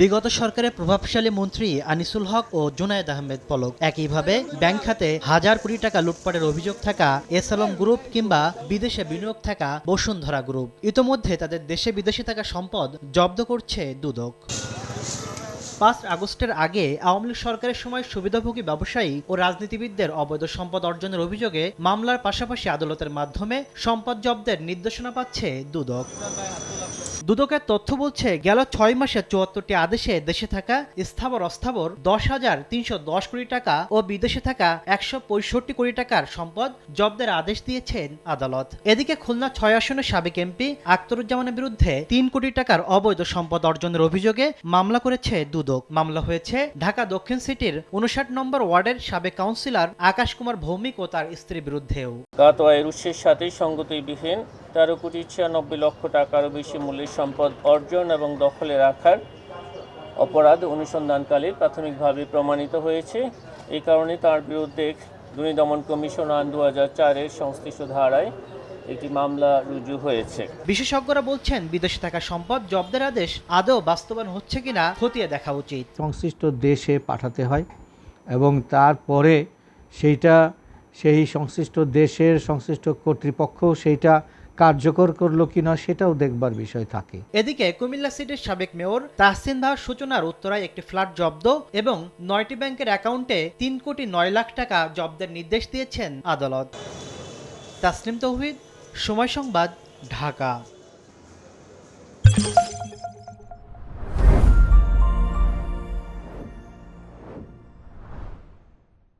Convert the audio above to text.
বিগত সরকারের প্রভাবশালী মন্ত্রী আনিসুল হক ও জুনায়েদ আহমেদ পলক, একইভাবে ব্যাংক খাতে হাজার কোটি টাকা লুটপাটের অভিযোগ থাকা এসএলএম গ্রুপ কিংবা বিদেশে বিনিয়োগ থাকা বসুন্ধরা গ্রুপ ইতোমধ্যে তাদের দেশে বিদেশে থাকা সম্পদ জব্দ করছে দুদক। ৫ আগস্টের আগে আওয়ামী লীগ সরকারের সময় সুবিধাভোগী ব্যবসায়ী ও রাজনীতিবিদদের অবৈধ সম্পদ অর্জনের অভিযোগে মামলার পাশাপাশি আদালতের মাধ্যমে সম্পদ জব্দের নির্দেশনা পাচ্ছে দুদক। দুদকের তথ্য বলছে, গেল ৬ মাসে ৭৪টি আদেশে দেশে থাকা স্থাবর অস্থাবর ১০,৩১০ কোটি টাকা ও বিদেশে থাকা ১৬৫ কোটি টাকার সম্পদ জব্দের আদেশ দিয়েছেন আদালত। এদিকে খুলনা ৬ আসনের সাবেক এমপি আখতারুজ্জামানের বিরুদ্ধে ৩ কোটি টাকার অবৈধ সম্পদ অর্জনের অভিযোগে মামলা করেছে দুদক। মামলা হয়েছে ঢাকা দক্ষিণ সিটির ৫৯ নম্বর ওয়ার্ডের সাবেক কাউন্সিলর আকাশ কুমার ভৌমিক ও তার স্ত্রীর বিরুদ্ধেও। গত আয়ের উৎসের সাথে সঙ্গতিবিহীন ১৩,৯৬,০০,০০০ টাকারও বেশি মূল্যের সম্পদ অর্জন এবং দখলে রাখার অপরাধ অনুসন্ধানকালে প্রাথমিকভাবে প্রমাণিত হয়েছে। এই কারণে তার বিরুদ্ধে দুর্নীতি দমন কমিশন আইন ২০০৪-এর সংশ্লিষ্ট ধারায় একটি মামলা রুজু হয়েছে। বিশেষজ্ঞরা বলছেন, বিদেশে থাকা সম্পদ জব্দের আদেশ আদৌ বাস্তবায়ন হচ্ছে কিনা খতিয়ে দেখা উচিত। সংশ্লিষ্ট দেশে পাঠাতে হয় এবং তারপরে সেই সংশ্লিষ্ট দেশের সংশ্লিষ্ট কর্তৃপক্ষ সেইটা কার্যকর করলো কিনা সেটাও দেখবার বিষয় থাকে। এদিকে কুমিল্লা সিটির সাবেক মেয়র তাহসিন বাহার সূচনার উত্তরায় একটি ফ্ল্যাট জব্দ এবং ৯টি ব্যাংকের অ্যাকাউন্টে ৩,৯,০০,০০০ টাকা জব্দের নির্দেশ দিয়েছেন আদালত। তাসনিম তৌহিদ, সময় সংবাদ, ঢাকা।